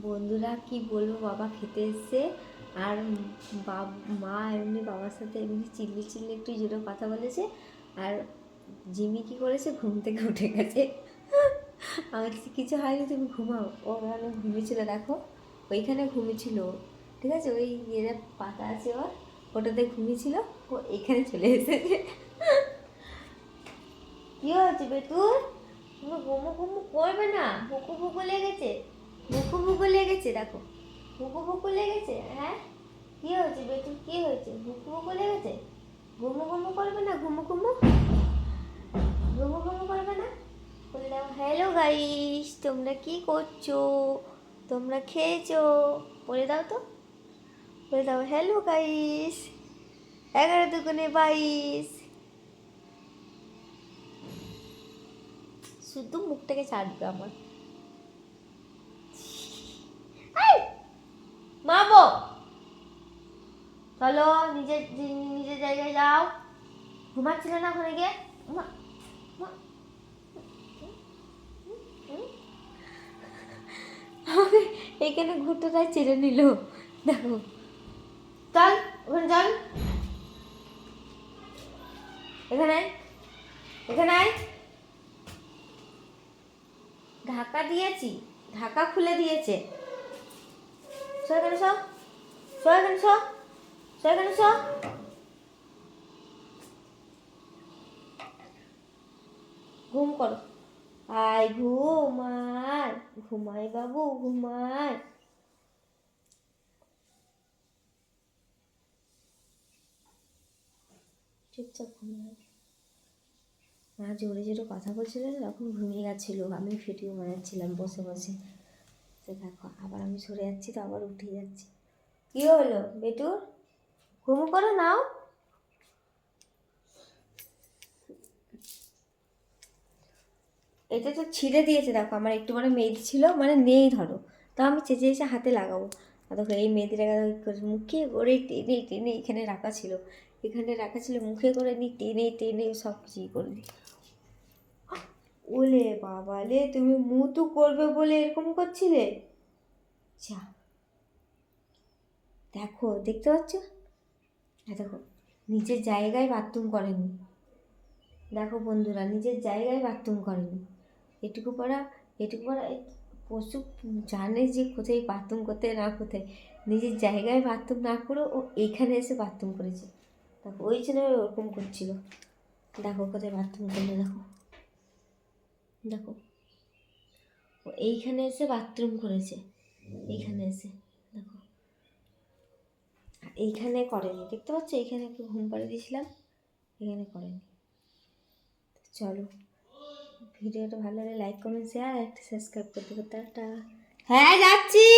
বন্ধুরা কি বলবো, বাবা খেতে এসছে আর মা এমনি বাবার সাথে এমনি চিল্লি চিল্লি একটু জোরে কথা বলেছে। আর জিমি কি করেছে, ঘুম থেকে উঠে গেছে। আমার কিছু হয়নি, তুমি ঘুমাও। ও ওখানে ঘুমিয়েছিল, দেখো ওইখানে ঘুমিয়েছিল, ঠিক আছে, ওই ইয়ে পাতা আছে ওটাতে ঘুমিয়েছিল। ও এখানে চলে এসেছে। কি হয়েছে বেতুল, তুমি ঘুমো ঘুমো করবে না? বুকু বুকু লেগেছে, বুকু বুকু লেগেছে, দেখো বুকু বুকু লেগেছে। হ্যাঁ, কি হয়েছে বেতুল, কি হয়েছে? বুকু বুকু লেগেছে? ঘুমো ঘুমো করবে না? ঘুমো ঘুমো ঘুমো ঘুমো করবে না? বলে দাও হ্যালো গাইস, তোমরা কি করছো? তোমরা খেয়েছো? বলে দাও তো, বলে দাও হ্যালো গাইস। 11 × 2 = 22। শুধু মুখটাকে ছাড়বে আমার। মাবো, চলো নিজের নিজের জায়গায় যাও। ঘুমাচ্ছিল না ওখানে গিয়ে? এখানে ঘুরতেটাই চেড়ে নিল, দেখো। চল ওখানে চল, এখানে এখানে ঢাকা দিয়েছি, ঢাকা খুলে দিয়েছে। এখানে সব, এখানে সব, এখানে সব। ঘুম করো, আয় ঘুমায়, ঘুমায় বাবু ঘুমায়। চুপচাপ ঘুমায়। মা জোরে জোরে কথা বলছিল, তখন ঘুমিয়ে গেছিল। আমি ভিডিও বানাচ্ছিলাম বসে বসে। তো দেখো আবার আমি সরে যাচ্ছি, তো আবার উঠে যাচ্ছি। কি হলো বেটুর, ঘুম করো নাও। এটা তো ছিঁড়ে দিয়েছে, দেখো আমার একটু বড় মেহেদি ছিল, মানে নেই ধরো, তো আমি চেঁচে এসে হাতে লাগাবো। আর দেখো এই মেহেদিটা মুখে করে টেনে টেনে এখানে রাখা ছিল, এখানে রাখা ছিল, মুখে করে নি টেনে টেনে সব কিছুই করে নি। ওলে বাবা লে, তুমি মুতু করবে বলে এরকম করছিলে? যা, দেখো দেখতে পাচ্ছ? হ্যাঁ দেখো, নিজের জায়গায় বাথরুম করেনি। দেখো বন্ধুরা, নিজের জায়গায় বাথরুম করেনি। এটুকু পড়া, পশু জানে যে কোথায় বাথরুম করতে, না কোথায়। নিজের জায়গায় বাথরুম না করে ও এইখানে এসে বাথরুম করেছে। দেখো ওই জন্য ওরকম করছিল। দেখো কোথায় বাথরুম করলো, দেখো দেখো, ও এইখানে এসে বাথরুম করেছে, এইখানে এসে দেখো। এইখানে করেনি, দেখতে পাচ্ছ? এইখানে একটু ঘুম পাড়িয়ে দিয়েছিলাম, এখানে করেনি। চলো, ভিডিওটা ভালো লাগলে লাইক কমেন্ট শেয়ার আর একটা সাবস্ক্রাইব করতে করতে। হ্যাঁ যাচ্ছি।